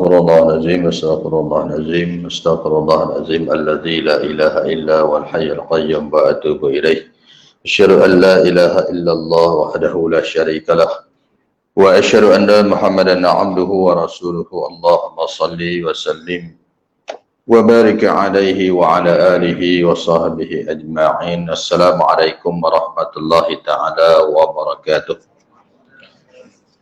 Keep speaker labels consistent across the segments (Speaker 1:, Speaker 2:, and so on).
Speaker 1: Astaghfirullahaladzim, astaghfirullahaladzim, astaghfirullahaladzim, alladzi la ilaha illa wal hayyul qayyum wa atubu ilaih. Asyhadu an la ilaha illallah wahdahu la syarika lah. Wa asyhadu anna Muhammadan abduhu wa rasuluhu. Allahumma salli wa sallim wa barik alaihi wa ala alihi wa sahbihi ajma'in. Assalamualaikum warahmatullahi ta'ala wabarakatuh.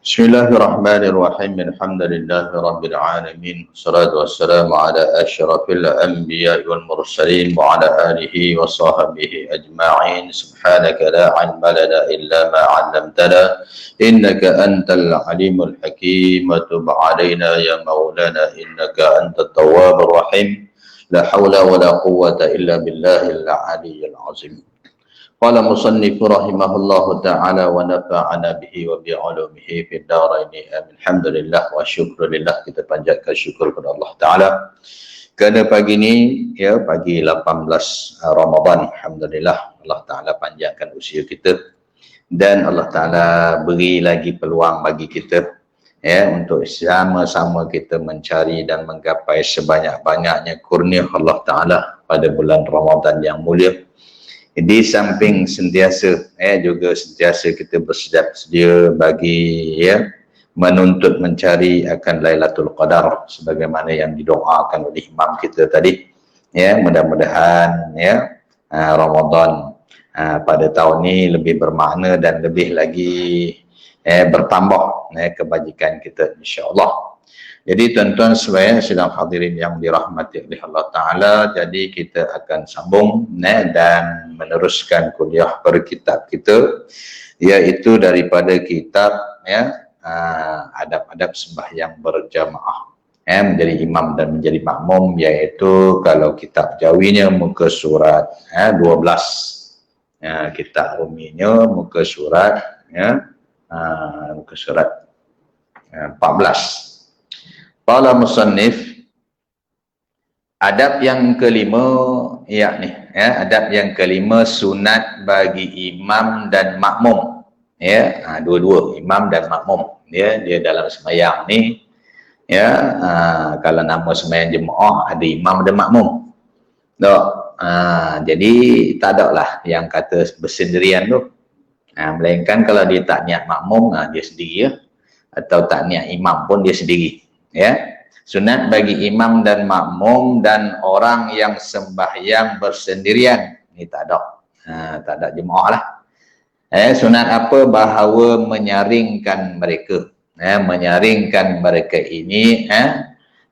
Speaker 1: Bismillahirrahmanirrahim. Alhamdulillahi rabbil alamin. Wassalatu wassalamu ala asyrafil anbiya wal mursalin wa ala alihi wa sahbihi ajma'in. Subhanaka la ilma lana illa ma 'allamtana innaka antal alimul hakim. Tub 'alaina ya maulana innaka antat tawwabur rahim. La haula wa la quwwata illa billahil aliyyil azim. Qala musannifu rahimahullahu ta'ala wa nafa'ana bihi wa bi'ulumihi fid dharaini amin. Alhamdulillah wa syukrulillah, kita panjatkan syukur kepada Allah Ta'ala kerana pagi ini, ya, pagi 18 Ramadan, alhamdulillah Allah Ta'ala panjangkan usia kita dan Allah Ta'ala beri lagi peluang bagi kita, ya, untuk sama-sama kita mencari dan menggapai sebanyak-banyaknya kurnia Allah Ta'ala pada bulan Ramadan yang mulia. Di samping sentiasa juga sentiasa kita bersedia sedia bagi, ya, menuntut mencari akan Lailatul Qadar sebagaimana yang didoakan oleh imam kita tadi, ya, mudah-mudahan, ya, Ramadan pada tahun ini lebih bermakna dan lebih lagi bertambah kebajikan kita insya-Allah. Jadi tuan-tuan sekalian sedang hadirin yang dirahmati oleh Allah Ta'ala, jadi kita akan sambung dan meneruskan kuliah berkitab kita, iaitu daripada kitab, ya, adab-adab sembahyang berjamaah, menjadi imam dan menjadi makmum, iaitu kalau kitab Jawinya muka surat 12, kitab Ruminya muka surat, muka surat 14. Qala musannif, adab yang kelima, yakni, adab yang kelima sunat bagi imam dan makmum, ya, dua-dua imam dan makmum, dia dalam sembahyang ni, ya, kalau nama sembahyang jemaah ada imam dan makmum, tak, jadi tak ada lah yang kata bersendirian tu, melainkan kalau dia tak niat makmum, dia sendiri, ya, atau tak niat imam pun dia sendiri. Ya, sunat bagi imam dan makmum dan orang yang sembahyang bersendirian, ini tak ada jemaah lah. Sunat apa? Bahawa menyaringkan mereka, menyaringkan mereka ini,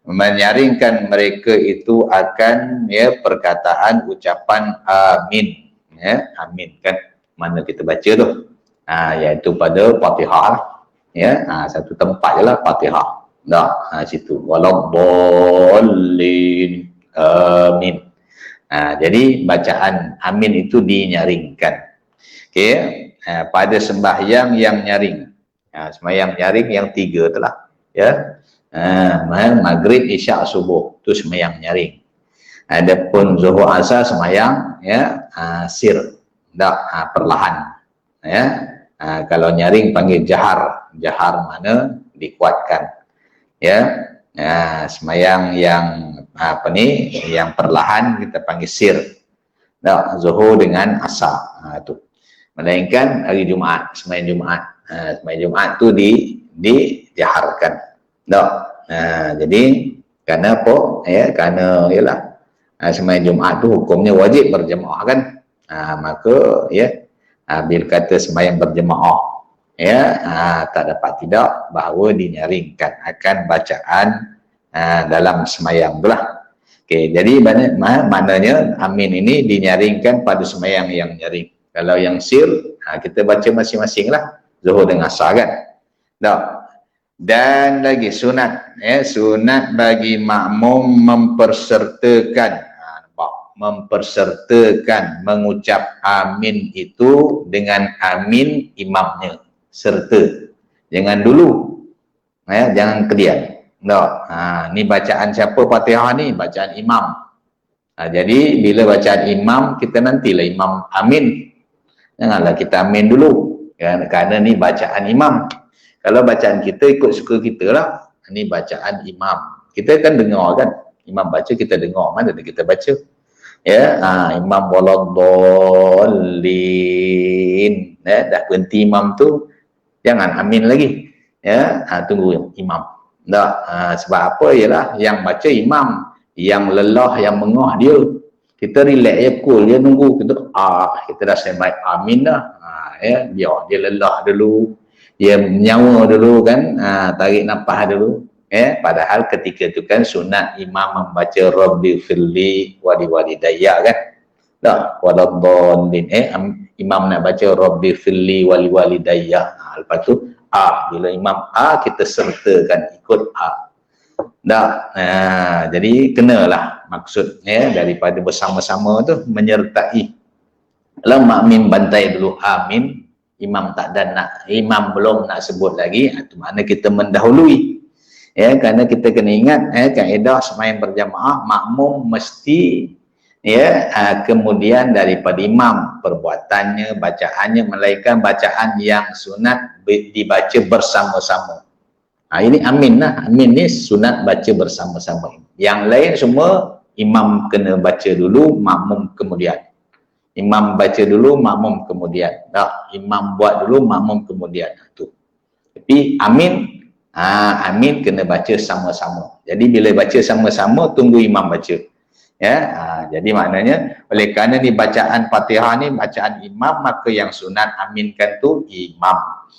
Speaker 1: menyaringkan mereka itu akan, ya, perkataan ucapan amin, ya, amin kan, mana kita baca tu, iaitu pada Fatihah lah, ya, satu tempat je lah Fatihah. Situ waladdallin amin. Jadi bacaan amin itu dinyaringkan. Okey, pada sembahyang yang nyaring. Sembahyang nyaring yang 3 telah, ya. Maghrib, isyak, subuh tu sembahyang nyaring. Adapun zuhur, asar sembahyang, ya, sir, perlahan, ya. Kalau nyaring panggil jahar. Jahar mana dikuatkan, ya. Sembahyang yang yang perlahan kita panggil sir, zuhur dengan asar, tu. Melainkan hari Jumaat, sembahyang Jumaat, sembahyang Jumaat tu dijaharkan, jadi kerana apa, ya, kerana ialah sembahyang Jumaat tu hukumnya wajib berjemaah kan, maka, ya, bila kata sembahyang berjemaah, ya, tak dapat tidak bahawa dinyaringkan akan bacaan dalam sembahyang itulah. Okey, jadi maknanya amin ini dinyaringkan pada sembahyang yang nyaring. Kalau yang sir, kita baca masing-masing lah, zuhur dengan asar kan. Dan lagi sunat, ya, sunat bagi makmum mempersertakan mengucap amin itu dengan amin imamnya, serta, jangan dulu, ya, jangan kemudian. Ni bacaan siapa Fatihah ni? Bacaan imam. Jadi bila bacaan imam, kita nantilah imam amin, janganlah kita amin dulu, kerana ni bacaan imam. Kalau bacaan kita ikut suka kita lah, ni bacaan imam, Kita kan dengar kan, imam baca kita dengar, mana ada kita baca. Ya, imam waladdallin. Ya, dah berhenti imam tu, jangan amin lagi. Ya, tunggu imam. Tak, sebab apa ialah yang baca imam, yang lelah, yang mengah dia. Kita relax je, cool je, nunggu kita kita dah standby amin dah. Ya, biar dia lelah dulu, dia menyawa dulu kan, tarik nafas dulu. Padahal ketika itu kan sunat imam membaca Rabbi firli wali walidayya kan. Tak, waladdallin. Imam nak baca Rabbi firli wali walidayya. Lepas tu bila imam kita sertakan ikut tak. Jadi kenalah maksudnya daripada bersama-sama tu menyertai. Kalau makmum bantai dulu amin, imam tak dan nak, imam belum nak sebut lagi, itu makna kita mendahului. Ya, kerana kita kena ingat kaedah sembahyang berjamaah makmum mesti kemudian daripada imam perbuatannya, bacaannya melainkan bacaan yang sunat dibaca bersama-sama. Ini amin lah. Amin ni sunat baca bersama-sama. Yang lain semua imam kena baca dulu, makmum kemudian. Imam baca dulu, makmum kemudian. Tak, imam buat dulu, makmum kemudian. Tu. Tapi amin, amin kena baca sama-sama. Jadi bila baca sama-sama, tunggu imam baca. Ya, jadi maknanya oleh kerana ni bacaan Fatihah ni bacaan imam, maka yang sunat aminkan tu imam.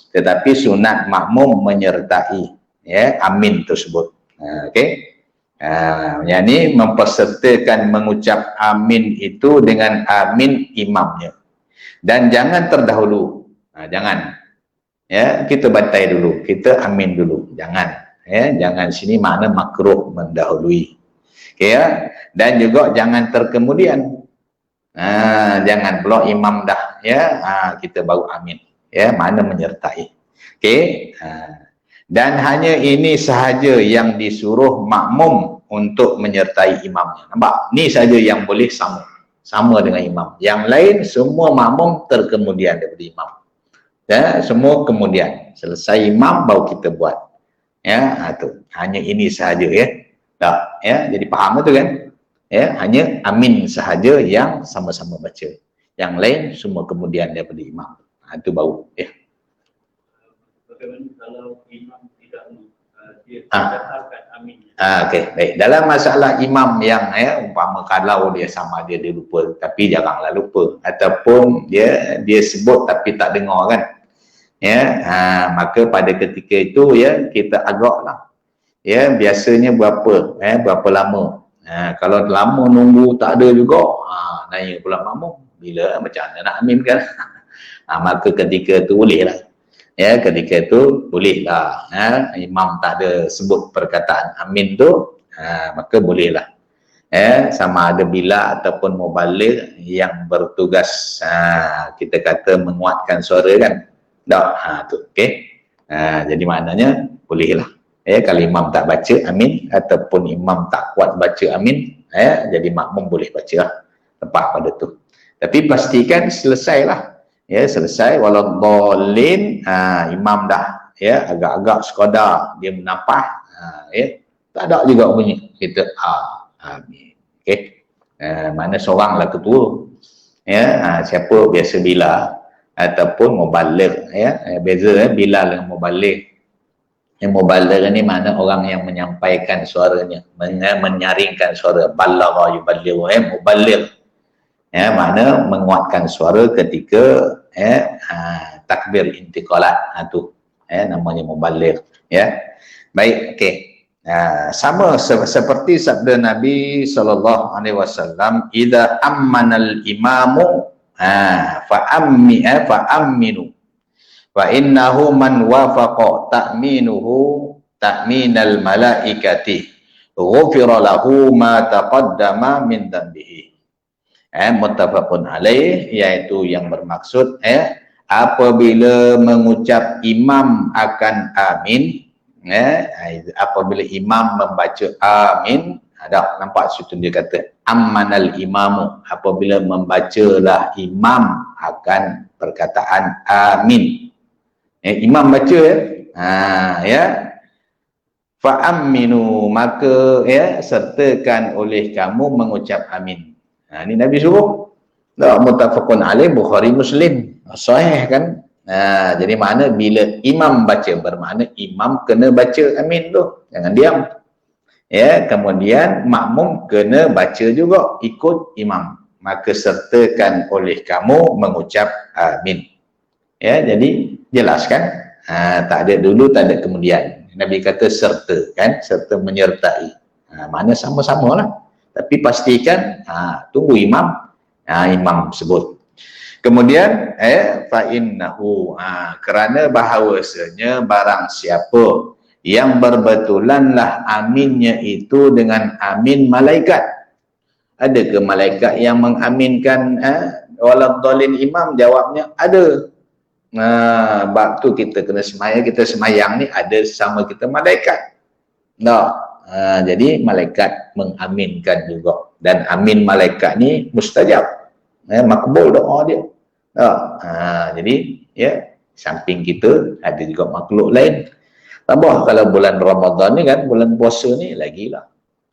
Speaker 1: Tetapi sunat makmum menyertai amin tersebut. Okey. Yang ni mempersertakan mengucap amin itu dengan amin imamnya. Dan jangan terdahulu. Jangan. Ya, kita bantai dulu, kita amin dulu. Jangan. Jangan sini makna makruh mendahului. Okey ya. Dan juga jangan terkemudian. Jangan pula imam dah kita baru amin. Ya, makna menyertai. Okey. Dan hanya ini sahaja yang disuruh makmum untuk menyertai imamnya. Nampak? Ni saja yang boleh sama dengan imam. Yang lain semua makmum terkemudian daripada imam. Ya, semua kemudian. Selesai imam baru kita buat. Ya, tu. Hanya ini sahaja ya. Tak, ya. Jadi faham tu kan? Ya, hanya amin sahaja yang sama-sama baca. Yang lain semua kemudian daripada imam. Itu baru ya.
Speaker 2: Kalau imam tidak dia katakan amin.
Speaker 1: Okey, baik. Dalam masalah imam yang umpama kalau dia sama dia lupa, tapi janganlah lupa, ataupun dia sebut tapi tak dengar kan. Ya, maka pada ketika itu ya kita agaklah. Ya, biasanya berapa lama. Kalau lama nunggu tak ada juga, nanya pula makmum, bila macam mana nak amin kan. Maka ketika itu bolehlah. Ya, ketika itu bolehlah. Imam tak ada sebut perkataan amin tu, maka bolehlah. Sama ada bila ataupun mubaligh yang bertugas kita kata menguatkan suara kan. Tak, tu okey. Jadi maknanya bolehlah. Kalau imam tak baca amin ataupun imam tak kuat baca amin, jadi makmum boleh baca tepat pada tu. Tapi pastikan selesailah. Ya, selesai waladdallin, imam dah agak-agak sekadar dia menapah, tak ada juga bunyi kita amin. Okey. Mana seoranglah ketua. Ya, siapa biasa bila ataupun mubaligh beza bila dengan mubaligh. Yang mubaligh ni mana orang yang menyampaikan suaranya, menyaringkan suara, balagha yuballighu, mubaligh. Ya, mana menguatkan suara ketika takbir intiqalat, tu namanya mubaligh ya. Baik, okey. Sama seperti sabda Nabi SAW, idza ammanal imamu fa'amminu wa innahu man wafaqa ta'minuhu ta'minal malaikati ghufira lahu ma taqaddama min dhanbihi. Muttafaqun alaih, iaitu yang bermaksud apabila mengucap imam akan amin, apabila imam membaca amin, ada nampak situ dia kata ammanal imamu, apabila membacalah imam akan perkataan amin. Imam baca Fa'aminu, maka ya sertakan oleh kamu mengucap amin. Ini Nabi suruh. Muttafaqun alaih, Bukhari Muslim. Sahih kan? Jadi mana bila imam baca, bermakna imam kena baca amin tu. Jangan diam. Ya, kemudian makmum kena baca juga ikut imam. Maka sertakan oleh kamu mengucap amin. Ya, jadi jelas kan? Tak ada dulu, tak ada kemudian. Nabi kata serta kan, serta menyertai. Mana sama-sama lah. Tapi pastikan tunggu imam, imam sebut. Kemudian fa innahu, kerana bahawasanya barang siapa yang berbetulanlah aminnya itu dengan amin malaikat. Ada ke malaikat yang mengaminkan waladhdallin imam? Jawabnya ada. Waktu kita kena semaya, kita semayang ni ada sama kita malaikat. Jadi malaikat mengaminkan juga, dan amin malaikat ni mustajab, makbul doa dia. Jadi ya, samping kita ada juga makhluk lain. Tambah kalau bulan Ramadan ni kan, bulan puasa ni lagilah.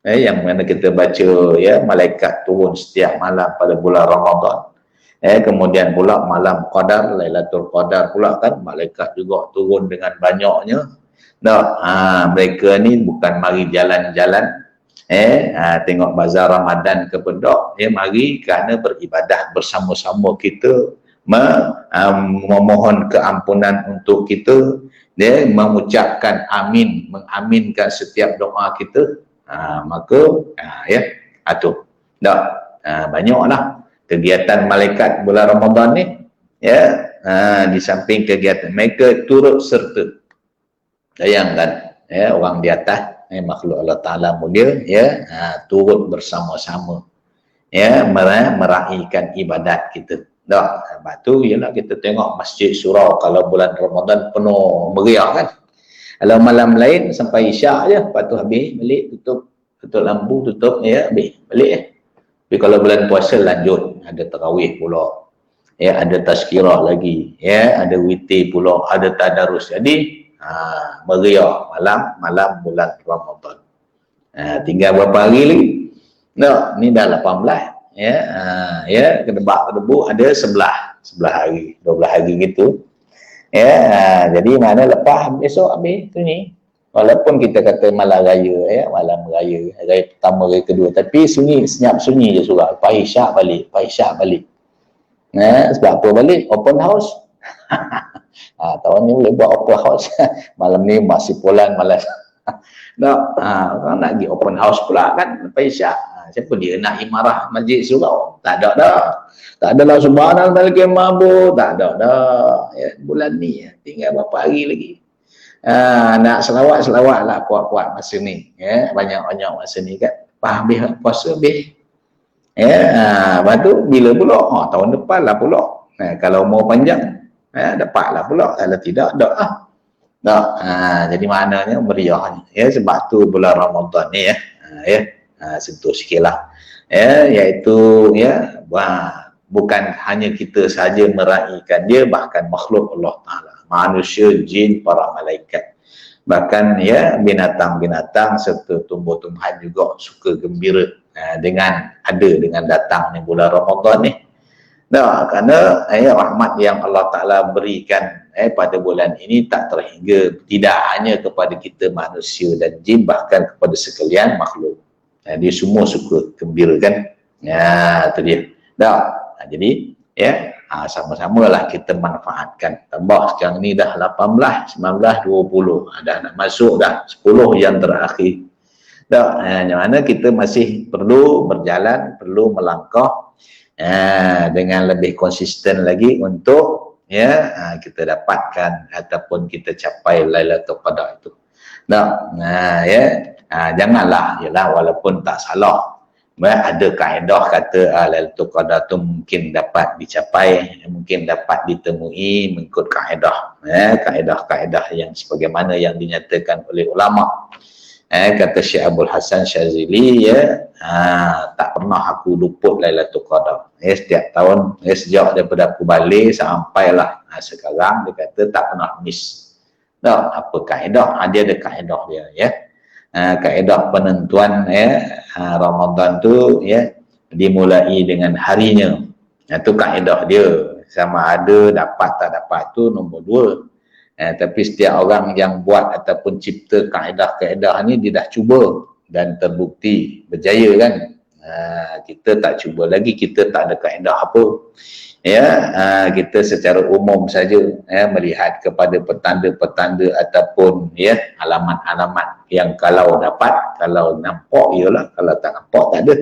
Speaker 1: Yang mana kita baca ya, malaikat turun setiap malam pada bulan Ramadan. Kemudian pula malam Qadar, Lailatul Qadar pula kan, malaikat juga turun dengan banyaknya. Mereka ni bukan mari jalan-jalan, tengok bazar Ramadan ke pedok, mari kerana beribadah bersama-sama kita, memohon keampunan untuk kita, mengucapkan amin, mengaminkan setiap doa kita. Maka banyaklah kegiatan malaikat bulan Ramadan ni, ya, di samping kegiatan mereka turut serta. Bayangkan ya, orang di atas, makhluk Allah Ta'ala mulia, ya, turut bersama-sama ya, meraihkan ibadat kita. Sebab tu ialah kita tengok masjid surau kalau bulan Ramadan penuh meriah kan. Kalau malam lain sampai isyak je, lepas tu habis balik, tutup lampu, tutup ya, habis balik. Tapi kalau bulan puasa lanjut, ada tarawih pula, ya, ada tazkirah lagi, ya, ada witir pula, ada tadarus. Jadi meriah malam bulan Ramadan. Tinggal berapa hari lagi? Ni dah 18, ya, kedebak-kedebu ada 11 hari, 12 hari gitu. Ya, jadi mana lepas besok habis tu ni. Walaupun kita kata malam raya, ya, malam raya, raya pertama, raya kedua, tapi sunyi, senyap sunyi je surau. Lepas isyak balik. Sebab apa balik? Open house. Tahun ni boleh buat open house. Malam ni masih pulang malam. Orang nak pergi open house pula kan, lepas isyak. Siapa dia nak imarah masjid surau? Tak ada dah. Tak ada lah subhanallah malaikat mabuk. Tak ada dah. Ya, bulan ni tinggal berapa hari lagi. Nak selawat lah kuat-kuat masa ni, ya, banyak-banyak masa ni kan. Habis puasa habis, ya. Lepas tu bila pula? Tahun depan lah pula. Kalau mau panjang, dapat lah pula. Kalau tidak, tak. Jadi maknanya meriah ni, ya. Sebab tu bulan Ramadan ni, ya, sentuh sikit lah, ya, iaitu ya, bukan hanya kita saja meraihkan dia, bahkan makhluk Allah Ta'ala, manusia, jin, para malaikat, bahkan ya binatang-binatang serta tumbuh-tumbuhan juga suka gembira dengan datangnya bulan Ramadan ni. Kerana rahmat yang Allah Ta'ala berikan pada bulan ini tak terhingga, tidak hanya kepada kita manusia dan jin, bahkan kepada sekalian makhluk. Dia semua suka gembira kan. Itu dia. Jadi ya, sama-samalah kita manfaatkan. Tambah sekarang ni dah 18, 19, 20. Dah nak masuk dah 10 yang terakhir. Yang mana kita masih perlu berjalan, perlu melangkah dengan lebih konsisten lagi untuk ya kita dapatkan ataupun kita capai Lailatul Qadar itu. Janganlah, yalah, walaupun tak salah, ada kaedah kata Lailatul Qadar tu mungkin dapat dicapai, mungkin dapat ditemui mengikut kaedah, kaedah-kaedah yang sebagaimana yang dinyatakan oleh ulama. Kata Syekh Abdul Hasan Syazili, ya, tak pernah aku luput Lailatul Qadar. Setiap tahun, sejak daripada aku balik sampailah sekarang, dia kata tak pernah miss. Apa kaedah? Dia ada kaedah dia, ya. kaedah penentuan Ramadan tu dimulai dengan harinya. Itu kaedah dia. Sama ada dapat tak dapat tu nombor 2. Tapi setiap orang yang buat ataupun cipta kaedah-kaedah ni dia dah cuba dan terbukti berjaya kan. Kita tak cuba lagi, kita tak ada kaedah apa. Kita secara umum saja melihat kepada petanda-petanda ataupun alamat-alamat yang kalau dapat, kalau nampak ialah, kalau tak nampak tak ada.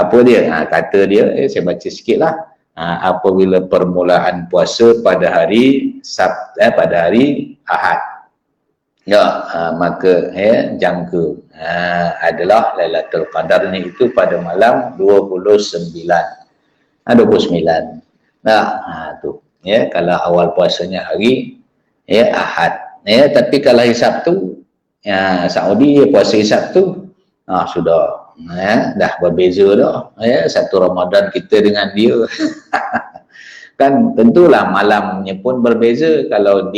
Speaker 1: Apa dia? Kata dia, saya baca sikit lah. Apabila permulaan puasa pada hari pada hari Ahad, maka jangka adalah Lailatul Qadar ni itu pada malam 29. Tu kalau awal puasanya hari Ahad. Tapi kalau hari Sabtu, Saudi puasa hari Sabtu, sudah dah berbeza dah. Satu Ramadan kita dengan dia. Kan tentulah malamnya pun berbeza. Kalau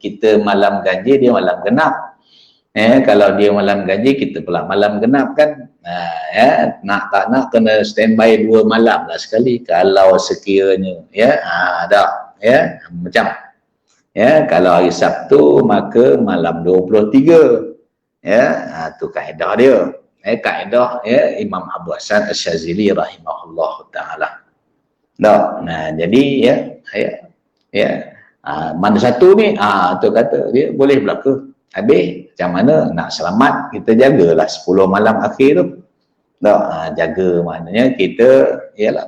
Speaker 1: kita malam ganjil, dia malam genap. Kalau dia malam ganjil, kita pula malam genap kan. Nak tak nak kena standby 2 malam lah sekali. Kalau sekiranya macam kalau hari Sabtu maka malam 23. Tu kaedah dia. Kaedah Imam Abu Hasan Asy-Syadzili rahimahullah taala. Jadi mana satu ni tu kata dia boleh berlaku. Habis macam mana nak selamat, kita jagalah 10 malam akhir tu. Jaga maknanya kita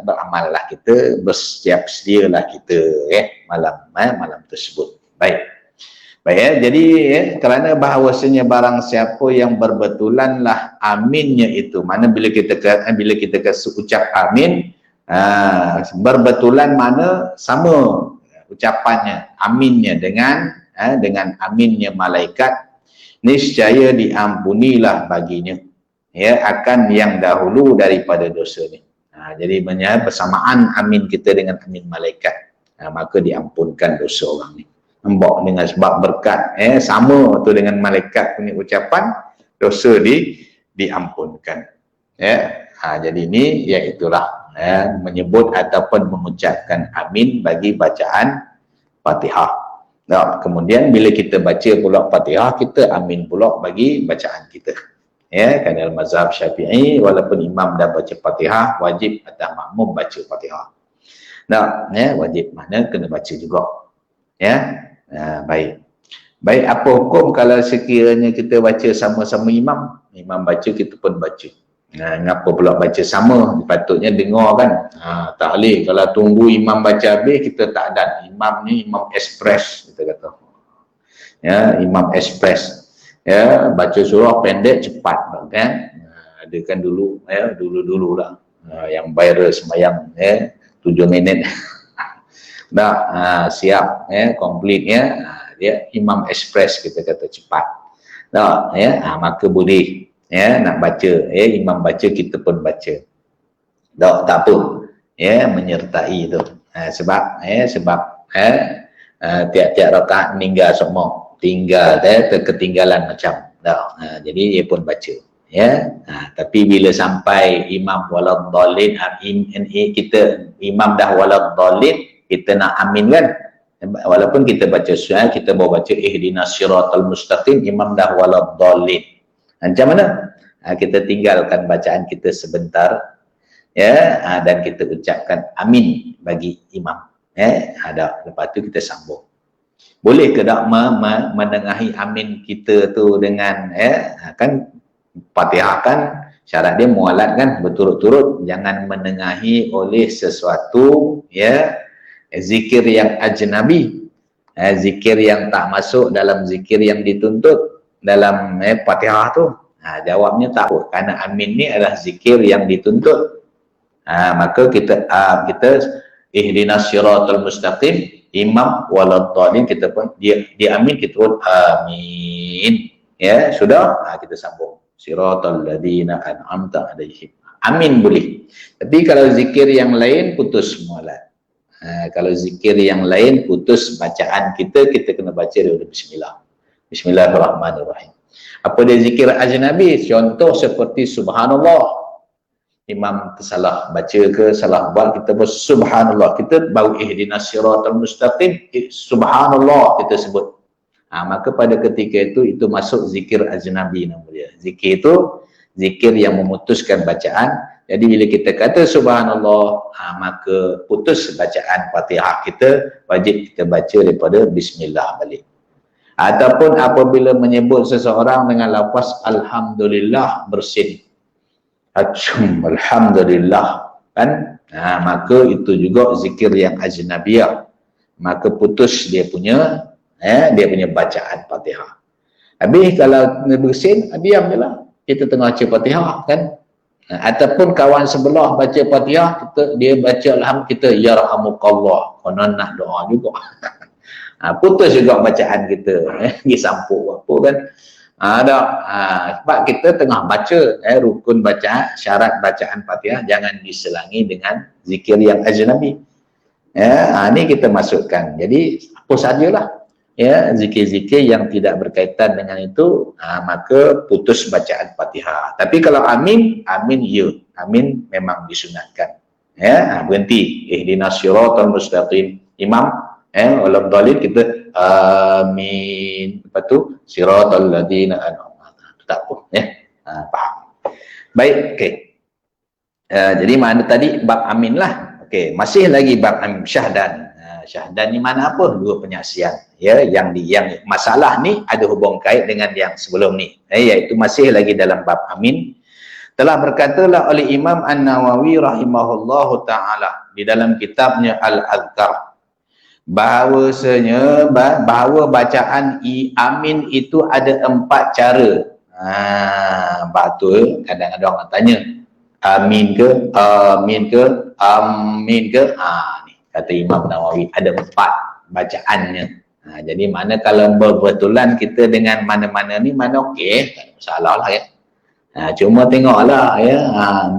Speaker 1: beramallah, kita bersiap sedialah kita malam tersebut. Baik. Jadi kerana bahawasanya barang siapa yang berbetulanlah aminnya itu, mana bila kita ucap amin, berbetulan mana sama ucapannya, aminnya dengan aminnya malaikat, niscaya diampunilah baginya akan yang dahulu daripada dosa ni. Jadi bersamaan amin kita dengan amin malaikat, maka diampunkan dosa orang ni. Nampak dengan sebab berkat sama tu dengan malaikat punya ucapan, dosa diampunkan. Jadi ini iaitulah menyebut ataupun mengucapkan amin bagi bacaan Fatihah. Kemudian bila kita baca pula Fatihah, kita amin pula bagi bacaan kita. Kerana mazhab Syafi'i, walaupun imam dah baca Fatihah, wajib atas makmum baca Fatihah. Wajib mana kena baca juga. Baik. Apa hukum kalau sekiranya kita baca sama-sama imam baca, kita pun baca. Ngapa pula baca sama? Patutnya dengar kan. Tak boleh kalau tunggu imam baca habis kita tak ada. Imam ni imam express kita kata. Imam express. Baca surah pendek cepat kan. Ada kan dulu dulu lah. Yang viral sembahyang 7 minit. Siap komplit dia imam express kita kata cepat. Maka boleh nak baca, imam baca kita pun baca. Tak apa. Menyertai tu. Sebab tiap-tiap rakaat meninggal semua. Tinggal ketinggalan macam. Jadi dia pun baca. Tapi bila sampai imam waladhdallin, imam dah waladhdallin, kita nak amin kan. Walaupun kita baca surah, kita bawa baca ihdinas siratal mustaqim, imam dah waladhdallin. Macam mana? Kita tinggalkan bacaan kita sebentar, dan kita ucapkan amin bagi imam. Lepas tu kita sambung. Boleh ke tak menengahi amin kita tu dengan kan Fatihah kan syarat dia mualat kan, berturut-turut, jangan menengahi oleh sesuatu zikir yang ajnabi, zikir yang tak masuk dalam zikir yang dituntut dalam Fatihah tu. Jawabnya tak, kerana amin ni adalah zikir yang dituntut. Maka kita ihdinas siratal mustaqim, imam waladhdallin, kita pun dia amin, kita pun amin. Sudah, kita sambung siratal ladzina an'amta alaihim. Amin boleh. Tapi kalau zikir yang lain putus mualat. Kalau zikir yang lain putus bacaan kita kena baca dulu bismillah. Bismillahirrahmanirrahim. Apa dia zikir ajnabi? Contoh seperti subhanallah. Imam salah baca ke salah buat, kita bersubhanallah, kita baru ihdinas siratal mustaqim, subhanallah kita sebut. Maka pada ketika itu masuk zikir ajnabi nama dia. Zikir itu zikir yang memutuskan bacaan. Jadi bila kita kata subhanallah, maka putus bacaan Fatihah kita, wajib kita baca daripada bismillah balik. Ataupun apabila menyebut seseorang dengan lafaz alhamdulillah bersin, alhamdulillah, kan? Maka itu juga zikir yang ajnabiyah. Maka putus dia punya bacaan Fatihah. Habis kalau bersin, diam je lah. Kita tengah baca Fatihah, kan? Ataupun kawan sebelah baca Fatihah, dia baca alhamdulillah, kita yarhamukallah, konon nak doa juga. Putus juga bacaan kita, disampuk apa kan? Sebab kita tengah baca rukun bacaan, syarat bacaan Fatihah jangan diselangi dengan zikir yang ajnabi. Ini kita masukkan. Jadi apa sajalah zikir-zikir yang tidak berkaitan dengan itu, maka putus bacaan Fatihah. Tapi kalau amin amin memang disunatkan. Berhenti ihdinas siratal mustaqim. Imam walau dalil kita amin, lepas tu siratal ladzina an'amta, tak apa faham. Baik, okey. Jadi mana tadi bab amin lah. Okey, masih lagi bab amin syahdan. Syahdan ni mana apa? Dua penyaksian. Yang masalah ni ada hubung kait dengan yang sebelum ni. Iaitu masih lagi dalam bab amin. Telah berkatalah oleh Imam An-Nawawi rahimahullahu taala di dalam kitabnya Al-Azkar, bahawasanya bahawa bacaan amin itu ada 4 cara. Betul, kadang-kadang orang tanya amin ke amin ke amin ke, ni kata Imam Nawawi ada 4 bacaannya. Jadi mana kalau berbetulan kita dengan mana-mana ni mana okey, tak ada masalah lah ya. Cuma tengoklah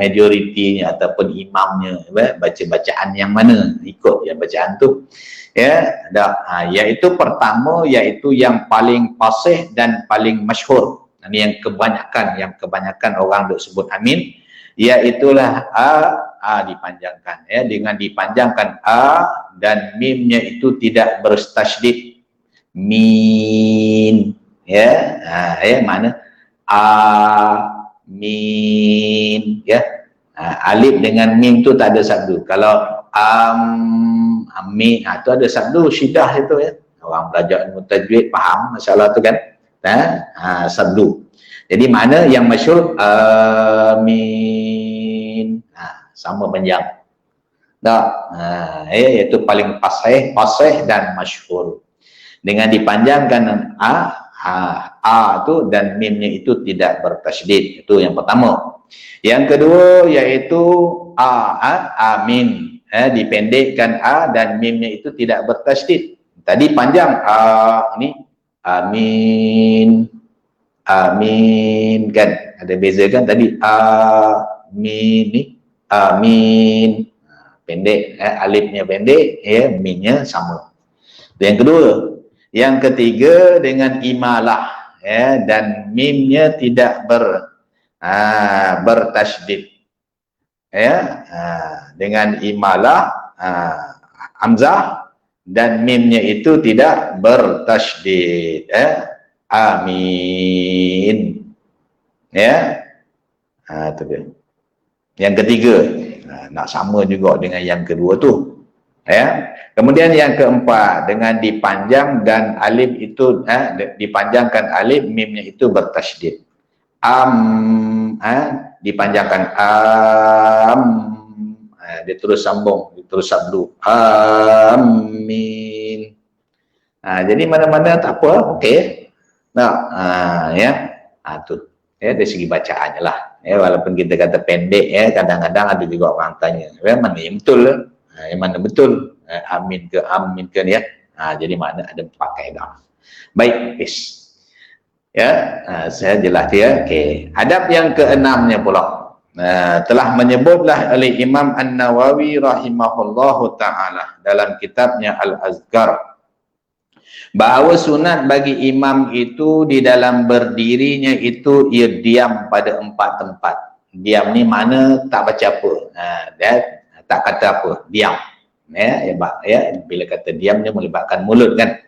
Speaker 1: majoritinya ataupun imamnya baca bacaan yang mana, ikut bacaan tu. Iaitu pertama, iaitu yang paling fasih dan paling masyhur. Ini yang kebanyakan orang duk sebut amin, iaitulah dipanjangkan dengan dipanjangkan dan mimnya itu tidak bertasydid. Min mana min alif dengan mim tu tak ada sabdu. Kalau amin tu ada sabdu syidah itu orang belajar ilmu tajwid faham masalah tu kan, sabdu. Jadi mana yang masyhur amin, sama panjang tak, iaitu paling fasih dan masyhur. Dengan dipanjangkan tu dan mimnya itu tidak bertasydid. Itu yang pertama. Yang kedua iaitu amin, dipendekkan dan mimnya itu tidak bertasydid. Tadi panjang ni amin kan, ada beza kan? Tadi amin ni amin pendek, alifnya pendek, mimnya sama. Itu yang kedua. Yang ketiga dengan imalah, dan mimnya tidak bertasydid. Dengan imalah hamzah dan mimnya itu tidak bertasydid. Amin. Itu dia. Yang ketiga, nak sama juga dengan yang kedua tu. Kemudian yang keempat dengan dipanjang dan alif itu dipanjangkan alif, mimnya itu bertasydid. Dipanjangkan dia terus sambung, dia terus sabdu amin. Jadi mana-mana tak apa, okey. Tu dari segi bacaannya lah. Walaupun kita kata pendek, kadang-kadang ada juga orang tanya, mana yang betul? Yang mana betul? Amin ke ni jadi mana ada 4 kaedah. Baik, peace. Saya jelas dia. Okey. Adab yang keenamnya pula. Telah menyebutlah oleh Imam An-Nawawi rahimahullahu taala dalam kitabnya Al-Azkar, Bahawa sunat bagi imam itu di dalam berdirinya itu ia diam pada 4 tempat. Diam ni mana tak baca apa. Dan tak kata apa, diam. Bila kata diam dia melibatkan mulut kan.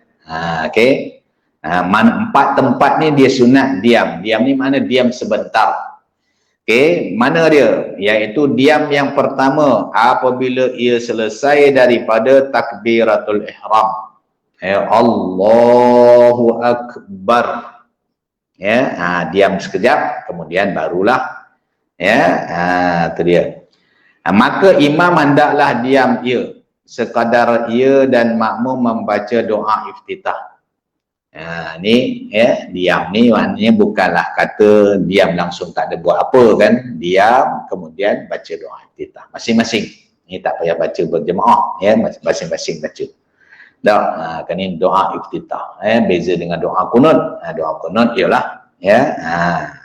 Speaker 1: Okey. 4 tempat ni dia sunat diam. Diam ni mana diam sebentar. Okey, mana dia? Iaitu diam yang pertama apabila ia selesai daripada takbiratul ihram. Allahu Akbar. Diam sekejap, kemudian barulah itu dia. Maka imam hendaklah diam ia sekadar ia dan makmum membaca doa iftitah. Diam ni maknanya bukanlah kata diam langsung tak ada buat apa kan. Diam kemudian baca doa iftitah masing-masing. Ni tak payah baca berjemaah, masing-masing baca. Kan ini doa iftitah. Beza dengan doa kunut. Doa kunut ialah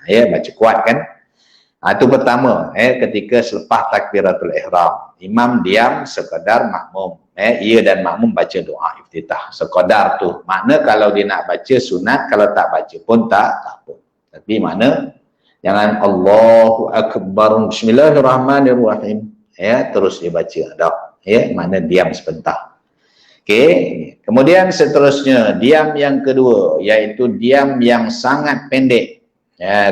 Speaker 1: baca kuat kan. Itu pertama, ketika selepas takbiratul ihram, imam diam sekadar makmum. Ia dan makmum baca doa iftitah. Sekadar tu. Makna kalau dia nak baca sunat, kalau tak baca pun tak apa. Tapi mana jangan Allahu Akbar Bismillahirrahmanirrahim. Terus dia baca. Mana diam sebentar. Okey, kemudian seterusnya diam yang kedua iaitu diam yang sangat pendek.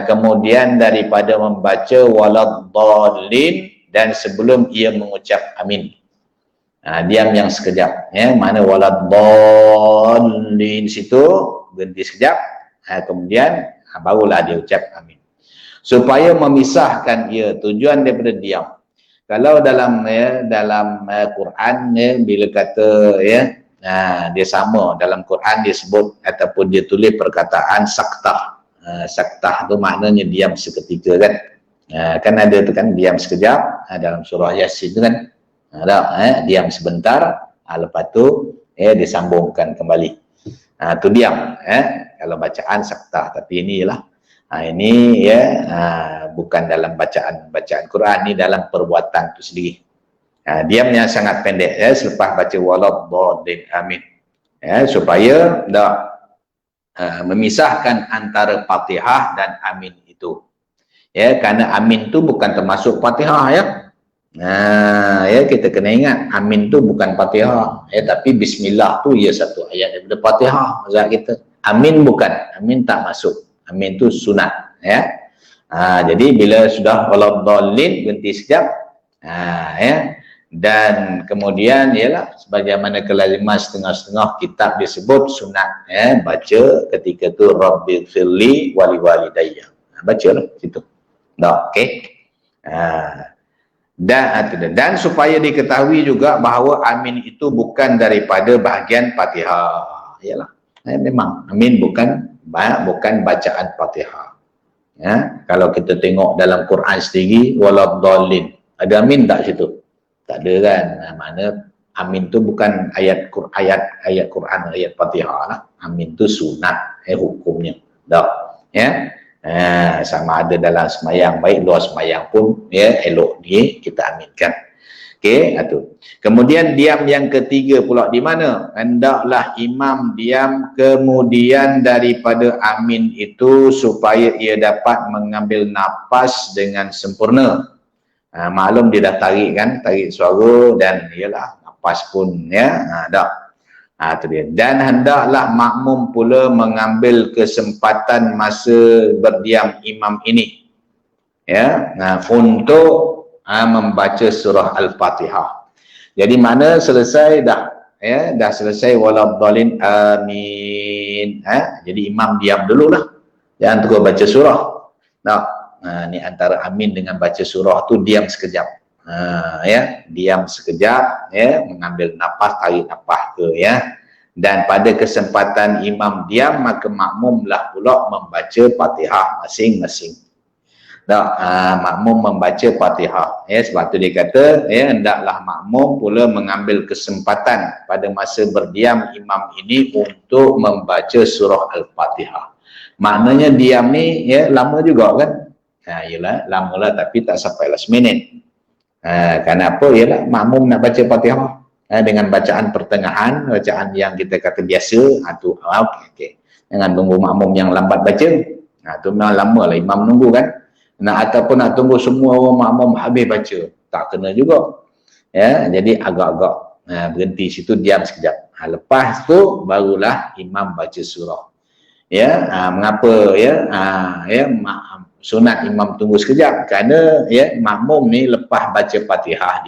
Speaker 1: Kemudian daripada membaca waladdallin dan sebelum ia mengucap amin. Diam yang sekejap. Mana waladdallin situ berhenti sekejap. Kemudian barulah dia ucap amin. Supaya memisahkan ia tujuan daripada diam. Kalau dalam Quran bila kata dia sama dalam Quran dia sebut ataupun dia tulis perkataan saktah. Saktah tu maknanya diam seketika kan. Kan ada tu kan diam sekejap dalam surah Yasin tu kan. Diam sebentar lepas tu disambungkan kembali. Tu diam kalau bacaan saktah, tapi inilah ini bukan dalam bacaan Quran, ni dalam perbuatan tu sendiri. Diam yang sangat pendek selepas baca waladdallin amin. Supaya memisahkan antara Fatihah dan amin itu. Kerana amin tu bukan termasuk Fatihah kita kena ingat amin tu bukan Fatihah. Tapi bismillah tu ia satu ayat daripada Fatihah mazhab kita. Amin bukan, amin tak masuk. Amin tu sunat jadi bila sudah waladdallin berhenti sekejap dan kemudian ialah sebagaimana kelaziman setengah-setengah kitab disebut sunat baca ketika tu rabbighfirli wali walidayya. Bacalah situ. Okey. Dan supaya diketahui juga bahawa amin itu bukan daripada bahagian Fatihah. Ialah memang amin bukan bacaan Fatihah. Kalau kita tengok dalam Quran sendiri waladdallin, ada amin tak situ? Tak ada kan. Mana amin tu bukan ayat Quran, ayat Fatihah lah. Amin tu sunat hukumnya. Sama ada dalam semayang baik luar semayang pun elok ni kita aminkan. Okey, itu. Kemudian diam yang ketiga pula di mana? Hendaklah imam diam kemudian daripada amin itu supaya ia dapat mengambil nafas dengan sempurna. Maklum dia dah tarik suara dan ialah nafas pun itu dia. Dan hendaklah makmum pula mengambil kesempatan masa berdiam imam ini untuk membaca surah Al-Fatihah. Jadi mana selesai dah selesai waladdallin amin. Jadi imam diam dululah. Jangan terus baca surah. Ni antara amin dengan baca surah tu diam sekejap. Diam sekejap mengambil nafas, tarik nafas ke Dan pada kesempatan imam diam maka makmumlah pula membaca Fatihah masing-masing. Makmum membaca Fatihah. Sebab tu dia kata hendaklah makmum pula mengambil kesempatan pada masa berdiam imam ini untuk membaca surah Al-Fatihah. Maknanya diam ni lama juga kan? Yelah, lamalah tapi tak sampai last minute. Kenapa? Yelah, makmum nak baca Fatihah.
Speaker 3: dengan bacaan pertengahan, bacaan yang kita kata biasa, tu okey. Jangan tunggu makmum yang lambat baca. Tu memang lama lah imam nunggu kan. Ataupun nak tunggu semua orang makmum habis baca, tak kena juga. Ya, jadi agak-agak berhenti situ, diam sekejap. Lepas tu barulah imam baca surah. Ya, mengapa ya? Sunat imam tunggu sekejap kerana ya makmum ni lepas baca Fatihah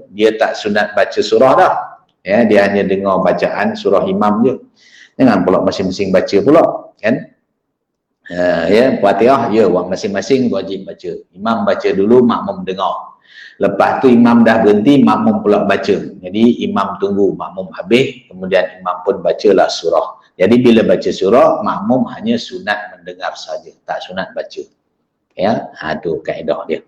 Speaker 3: dia tak sunat baca surah dah. Ya, dia hanya dengar bacaan surah imam je. Jangan pula masing-masing baca pula, kan? Ya, Fatihah ya masing-masing wajib baca. Imam baca dulu, makmum dengar. Lepas tu imam dah berhenti, makmum pula baca. Jadi imam tunggu makmum habis, kemudian imam pun bacalah surah. Jadi bila baca surah, makmum hanya sunat mendengar saja, tak sunat baca. Ya, tu kaedah dia.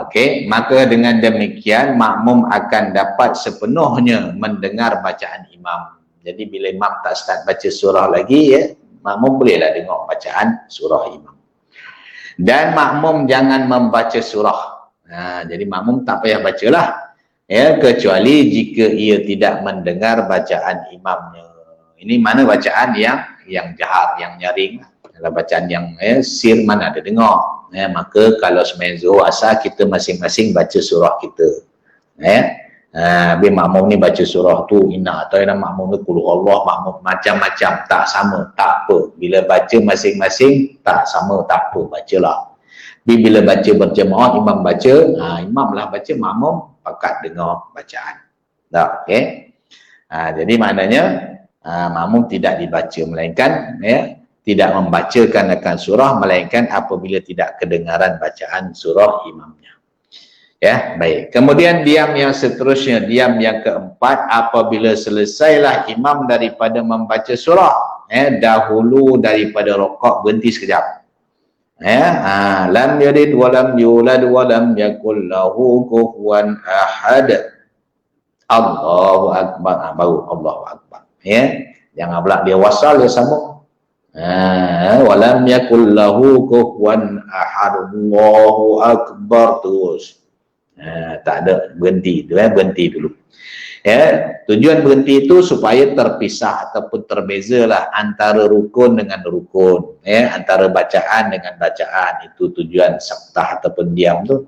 Speaker 3: Okey, maka dengan demikian makmum akan dapat sepenuhnya mendengar bacaan imam. Jadi bila imam tak start baca surah lagi, ya, makmum bolehlah dengar bacaan surah imam. Dan makmum jangan membaca surah. Jadi makmum tak payah bacalah, ya, kecuali jika ia tidak mendengar bacaan imamnya. Ini mana bacaan yang jahat, yang nyaring. Kalau bacaan yang sir mana ada dengar. Maka kalau sembahyang zuhur asar, kita masing-masing baca surah kita. Bila makmum ni baca surah tu, inna atau yang makmum ni qul Allah, makmum macam-macam, tak sama, tak apa. Bila baca masing-masing, tak sama, tak apa, bacalah. Bila baca berjemaah, imam baca, imam lah baca, makmum pakat dengar bacaan. Okey. Jadi maknanya makmum tidak dibaca, melainkan tidak membacakan akan surah, melainkan apabila tidak kedengaran bacaan surah imamnya. Ya, baik. Kemudian diam yang seterusnya, diam yang keempat, apabila selesailah imam daripada membaca surah, dahulu daripada rakaat berhenti sekejap. Lam yalid wa lam yulad wa lam yakul lahu kufuwan ahad. Allahu akbar, baru Allahu akbar. Jangan pula dia wasal, dia sambung. Walam yakul lahu kufuwan ahad, Allahu akbar terus. Tak ada berhenti, berhenti dulu. Tujuan berhenti itu supaya terpisah ataupun terbezalah antara rukun dengan rukun, antara bacaan dengan bacaan. Itu tujuan saktah ataupun diam tu.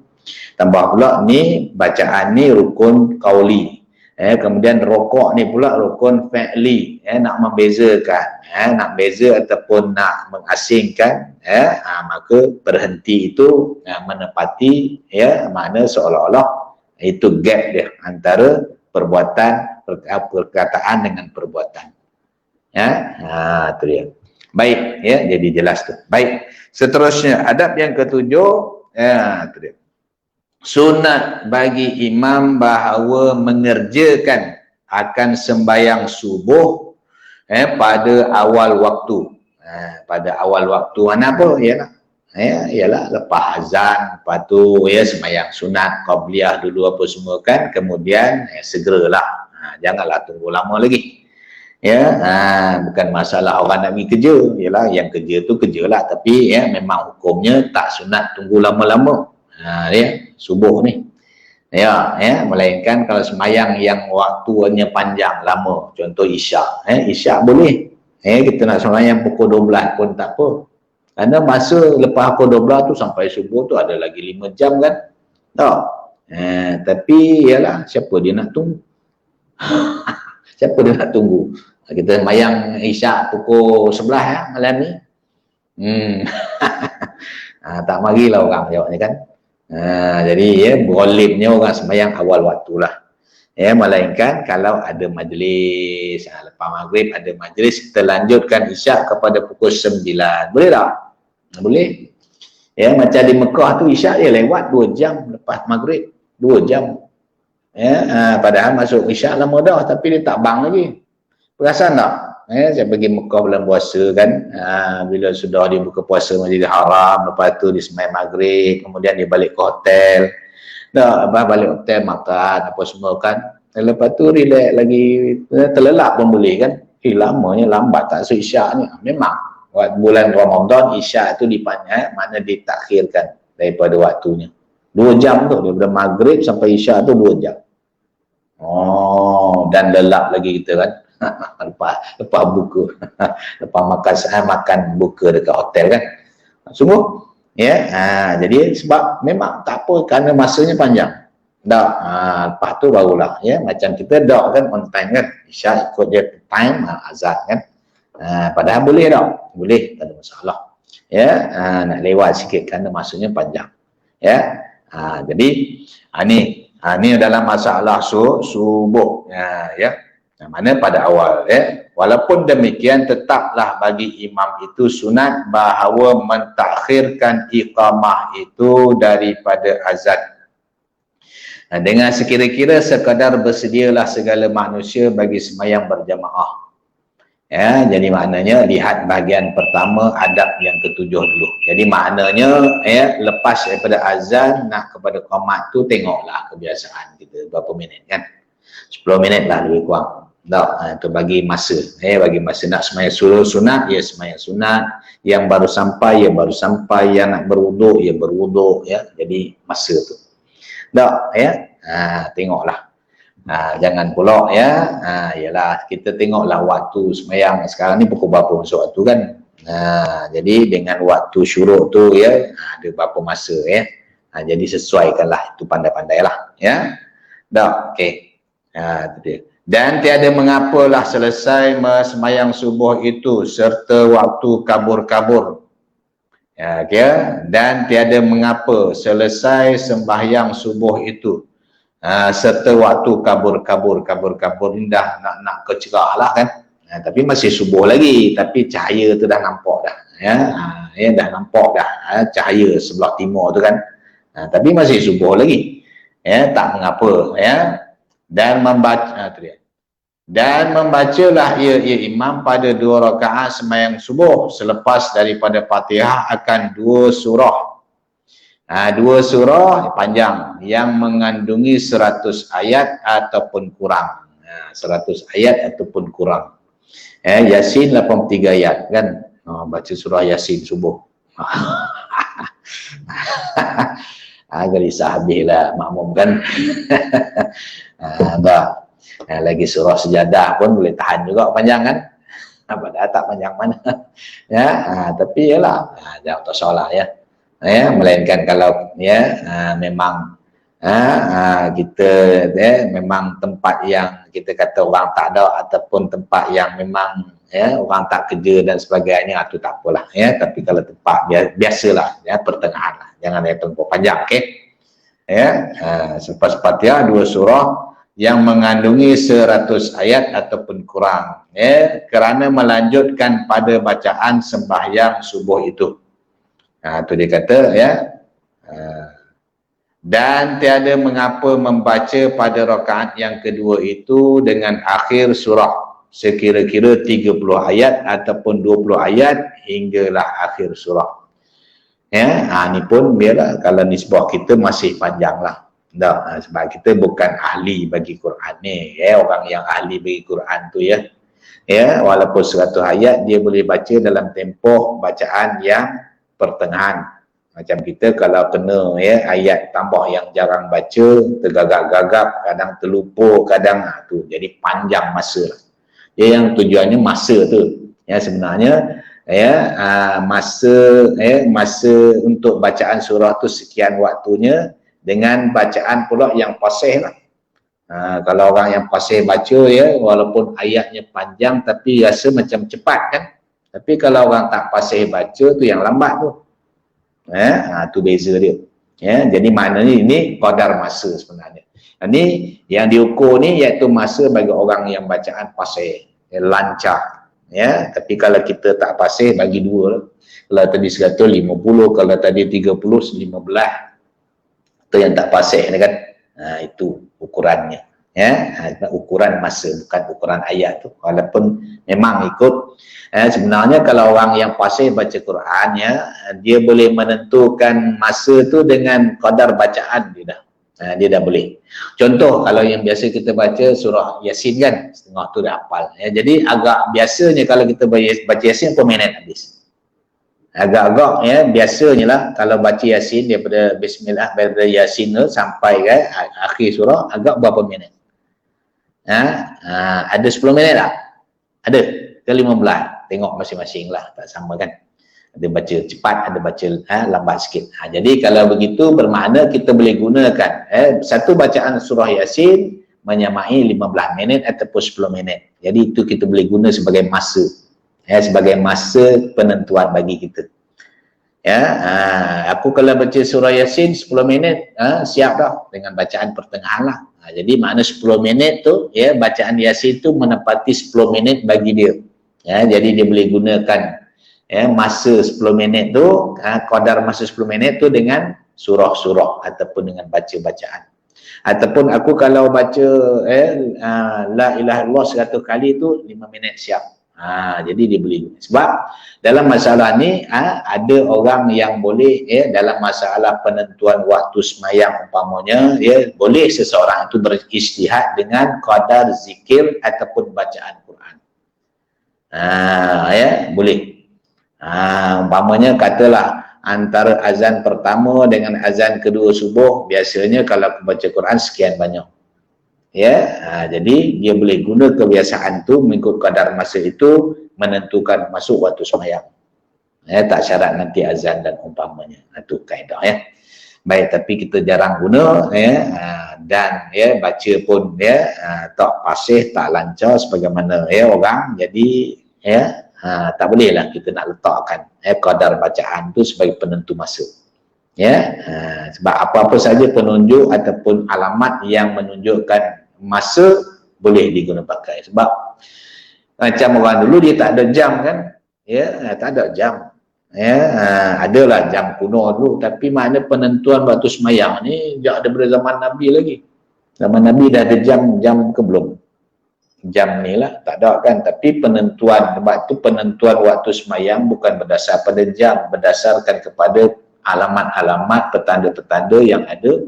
Speaker 3: Tambah pula ni bacaan ni rukun qauli. Kemudian rokok ni pula rukun fi'li, nak membezakan, nak beza ataupun nak mengasingkan, maka berhenti itu menepati, makna seolah-olah itu gap dia antara perbuatan, perkataan dengan perbuatan. Itu dia. Baik, jadi jelas tu. Baik, seterusnya adab yang ketujuh, itu dia. Sunat bagi imam bahawa mengerjakan akan sembahyang subuh pada awal waktu. Pada awal waktu mana apa? Ialah lepas azan, lepas tu sembahyang sunat, qabliyah dulu apa semua kan, kemudian segeralah. Janganlah tunggu lama lagi. Bukan masalah orang nak pergi kerja, ialah yang kerja tu kerjalah, tapi memang hukumnya tak sunat tunggu lama-lama. Subuh ni melainkan kalau sembahyang yang waktunya panjang lama, contoh isyak, isyak boleh, kita nak sembahyang pukul 12 pun tak apa, kerana masa lepas pukul 12 tu sampai subuh tu ada lagi 5 jam kan, tak? Tapi ialah siapa dia nak tunggu? Siapa dia nak tunggu? Kita sembahyang isyak pukul 11 malam ni, tak marilah orang jawabnya kan. Jadi berolibnya orang sembahyang awal waktu lah. Melainkan kalau ada majlis, lepas maghrib ada majlis, kita lanjutkan isyak kepada pukul 9. Boleh tak? Boleh. Macam di Mekah tu isyak dia lewat 2 jam lepas maghrib, 2 jam. Padahal masuk isyak lama dah, tapi dia tak bang lagi. Perasan tak? Saya pergi Mekah bulan puasa kan, bila sudah dia buka puasa Masjidil Haram, lepas tu dia sembahyang maghrib, kemudian dia balik ke hotel, balik hotel makan apa semua kan, lepas tu relax lagi, terlelap pun boleh kan. Lamanya lambat tak isyak ni. Memang bulan Ramadan isyak tu dipanjang, mana ditakhirkan daripada waktunya 2 jam tu, daripada maghrib sampai isyak tu 2 jam. dan lelap lagi kita kan. lepas buka. Lepas makan buka dekat hotel kan. Sungguh ya, jadi sebab memang tak apa kerana masanya panjang. Dak, lepas tu barulah ya, macam kita dak kan on time kan. Isyak ikut dia time azan kan. Padahal boleh dak? Boleh, tak ada masalah. Ya, nak lewat sikit kerana masanya panjang. Ya. Jadi ni dalam masalah subuh ya. Mana pada awal ya. Walaupun demikian tetaplah bagi imam itu sunat bahawa mentakhirkan iqamah itu daripada azan. Dengan sekira-kira sekadar bersedialah segala manusia bagi sembahyang berjamaah. Ya, jadi maknanya lihat bahagian pertama adab yang ketujuh dulu. Jadi maknanya ya, lepas daripada azan nak kepada qomat tu tengoklah kebiasaan kita berapa minit kan. 10 minit lah lebih kurang. Tak, itu bagi masa. Bagi masa nak sembahyang sunat, ya sembahyang sunat. Yang baru sampai, ya baru sampai. Yang nak berwuduk, ya berwuduk. Ya, jadi masa tu. Tak, ya. Tengoklah. Jangan pula ya. Yalah, kita tengoklah waktu sembahyang sekarang ni pukul berapa masuk waktu kan. Jadi dengan waktu syuruk tu ya, ada berapa masa ya. Jadi sesuaikanlah itu pandai-pandailah ya. Tak, okey. Itu dia. Dan tiada mengapalah selesai sembahyang subuh itu serta waktu kabur-kabur. Ya, okay? Dan tiada mengapa selesai sembahyang subuh itu serta waktu kabur-kabur dah nak kecerah lah kan. Tapi masih subuh lagi, tapi cahaya tu dah nampak dah. Ya, dah nampak dah cahaya sebelah timur tu kan. Tapi masih subuh lagi. Ya, tak mengapa ya. Dan membacalah ia imam pada 2 rakaat sembahyang subuh selepas daripada Fatihah akan 2 surah. 2 surah panjang yang mengandungi 100 ayat ataupun kurang. 100 ayat ataupun kurang. Yasin 83 ayat kan. Baca surah Yasin subuh. Gelisah habislah makmum kan. Lagi surah Sejadah pun boleh tahan juga panjang kan. Padahal tak panjang mana. Ya, tapi yalah, jangan tak salah ya. Melainkan kalau ya memang kita memang tempat yang kita kata orang tak ada ataupun tempat yang memang ya orang tak kerja dan sebagainya, itu tak apalah ya. Tapi kalau tempat biasalah ya, pertengahan lah, jangan yang tempoh panjang. Okey ya. Selepas Fatihah 2 surah yang mengandungi 100 ayat ataupun kurang ya, kerana melanjutkan pada bacaan sembahyang subuh itu. Itu dia kata ya. Dan tiada mengapa membaca pada rakaat yang kedua itu dengan akhir surah sekira-kira 30 ayat ataupun 20 ayat hinggalah akhir surah. Ya, ni pun biarlah kalau nisbah kita masih panjang lah. Sebab kita bukan ahli bagi Quran ni ya, orang yang ahli bagi Quran tu ya. Ya, walaupun 100 ayat dia boleh baca dalam tempoh bacaan yang pertengahan. Macam kita kalau kena ya ayat tambah yang jarang baca, tergagap-gagap, kadang terlupa, kadang tu jadi panjang masa lah. Ya, yang tujuannya masa tu. Ya, sebenarnya ya masa untuk bacaan surah tu sekian waktunya dengan bacaan pula yang fasih lah. Kalau orang yang fasih baca ya, walaupun ayatnya panjang tapi rasa macam cepat kan. Tapi kalau orang tak fasih baca tu yang lambat tu. Tu beza dia. Ya, jadi maknanya ini qadar masa sebenarnya. Ini yang diukur ni iaitu masa bagi orang yang bacaan fasih, lancar. Ya, tapi kalau kita tak fasih bagi 2. Kalau tadi 150, kalau tadi 30, 15. Itu yang tak fasih kan. Itu ukurannya ya. Ukuran masa, bukan ukuran ayat tu. Walaupun memang ikut sebenarnya kalau orang yang fasih baca Quran ya, dia boleh menentukan masa tu dengan qadar bacaan dia dah. Dia dah boleh. Contoh kalau yang biasa kita baca surah Yasin kan, setengah tu dah hafal ya. Jadi agak biasanya kalau kita baca Yasin berapa minit habis. Agak-agak ya, biasanya lah kalau baca Yasin daripada Bismillah, daripada Yasin tu sampai ke akhir surah agak berapa minit. Ada 10 minit tak? Ada ke 15? Tengok masing-masing lah, tak sama kan. Ada baca cepat, ada baca lambat sikit. Jadi kalau begitu bermakna kita boleh gunakan satu bacaan surah Yasin menyamai 15 minit ataupun 10 minit. Jadi itu kita boleh guna sebagai masa, sebagai masa penentuan bagi kita. Aku kalau baca surah Yasin 10 minit, siap dah dengan bacaan pertengahan lah. Jadi makna 10 minit tu, bacaan Yasin tu menepati 10 minit bagi dia. Jadi dia boleh gunakan masa 10 minit tu, qadar masa 10 minit tu dengan surah-surah ataupun dengan baca-bacaan. Ataupun aku kalau baca la ilaha illallah 100 kali tu 5 minit siap. Jadi dia boleh. Sebab dalam masalah ni ada orang yang boleh dalam masalah penentuan waktu semayang umpamanya, boleh seseorang itu berijtihad dengan qadar zikir ataupun bacaan Quran. Boleh. Umpamanya katalah antara azan pertama dengan azan kedua subuh, biasanya kalau aku baca Quran sekian banyak. Jadi dia boleh guna kebiasaan tu mengikut kadar masa itu menentukan masuk waktu sembahyang. Tak syarat nanti azan dan umpamanya. Itu kaedah Baik, tapi kita jarang guna dan baca pun tak fasih, tak lancar sebagaimana orang. Jadi tak bolehlah kita nak letakkan kadar bacaan tu sebagai penentu masa. Sebab apa-apa saja penunjuk ataupun alamat yang menunjukkan masa boleh digunakan pakai. Sebab macam orang dulu dia tak ada jam kan, tak ada jam. Adalah jam kuno dulu, tapi makna penentuan waktu semayang ni sejak daripada zaman Nabi lagi. Zaman Nabi dah ada jam ke belum? Jam ni lah, tak ada kan. Tapi penentuan, sebab tu penentuan waktu semayang bukan berdasar pada jam, berdasarkan kepada alamat-alamat, petanda-petanda yang ada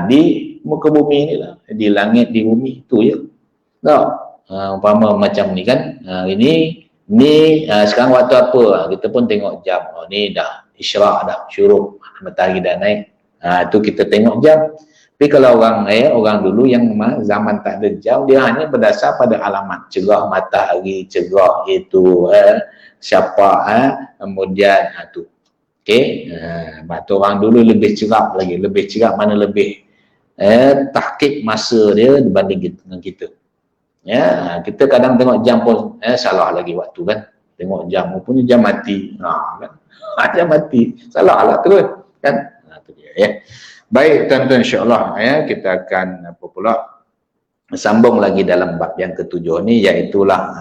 Speaker 3: di muka bumi ni lah, di langit, di bumi tu je. Tak? Umpama macam ni kan, ini sekarang waktu apa? Kita pun tengok jam. Ni dah isyraq dah, syuruk, matahari dah naik. Tu kita tengok jam. Tapi kalau orang dulu yang zaman tak ada jam, dia hanya berdasar pada alamat, cerah matahari, cerah itu syafa, kemudian tu. Batu orang dulu lebih cerah lagi, lebih cerah mana lebih tahqiq masa dia dibanding dengan kita. Kita kadang tengok jam pun salah lagi waktu kan. Tengok jam punya jam mati. Kan? Jam mati. Salah lah terus kan. Tu dia Baik tuan-tuan, insya-Allah kita akan sambung lagi dalam bab yang ketujuh ni, iaitulah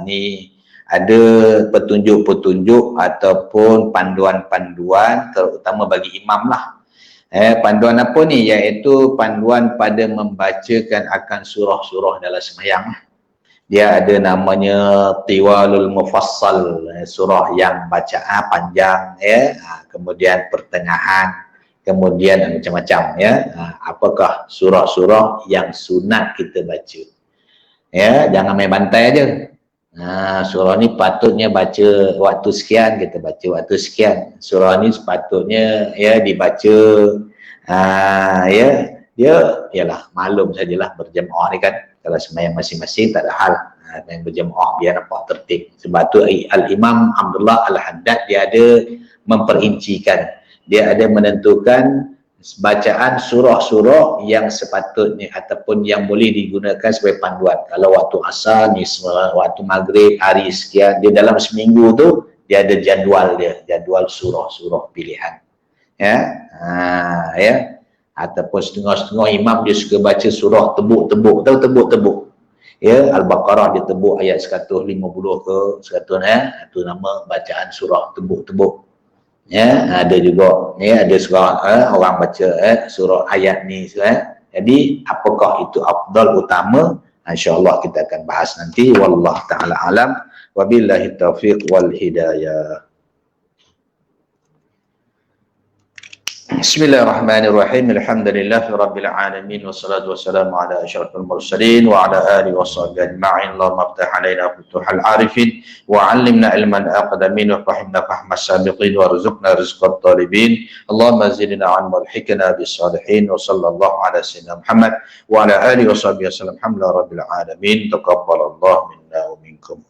Speaker 3: ni ada petunjuk-petunjuk ataupun panduan-panduan terutama bagi imam lah. Panduan apa ni? Iaitu panduan pada membacakan akan surah-surah dalam sembahyang. Dia ada namanya Tiwalul Mufassal, surah yang bacaan panjang kemudian pertengahan, kemudian macam-macam apakah surah-surah yang sunat kita baca. Jangan main bantai aja. Surah ni patutnya baca waktu sekian, kita baca waktu sekian. Surah ni sepatutnya dibaca dia ialah maklum sajalah berjemaah ni kan. Kalau sembahyang masing-masing tak ada hal, yang berjemaah biar nampak tertib. Sebab tu Al-Imam Abdullah Al-Haddad dia ada memperincikan, dia ada menentukan bacaan surah-surah yang sepatutnya ataupun yang boleh digunakan sebagai panduan. Kalau waktu asar ni, waktu maghrib, hari sekian, dia dalam seminggu tu dia ada jadual dia, jadual surah-surah pilihan. Ataupun setengah-setengah imam dia suka baca surah tebuk-tebuk. Tahu tebuk-tebuk? Al-Baqarah dia tebuk ayat 150 ke 100 itu nama bacaan surah tebuk-tebuk. Ada juga ada surah orang baca surah ayat ni jadi apakah itu afdal utama, insya-Allah kita akan bahas nanti. Wallahu taala alam, wabillahi taufiq wal hidayah.
Speaker 1: Bismillahirrahmanirrahim. Alhamdulillahirabbil alamin wassalatu wassalamu ala asyrafil mursalin wa ala alihi washabbihi ajma'in. Allahumma iftah 'alaina futuhal arifin wa 'allimna ilman aqdamin wa fahimna fahmas sabiqin warzuqna rizqat talibin. Allahumma zidna 'ilman walhiqna bis salihin wa sallallahu ala sayyidina Muhammad wa ala alihi washabbihi wasallam. Alhamdulillahirabbil alamin. Taqabbalallahu minna wa minkum.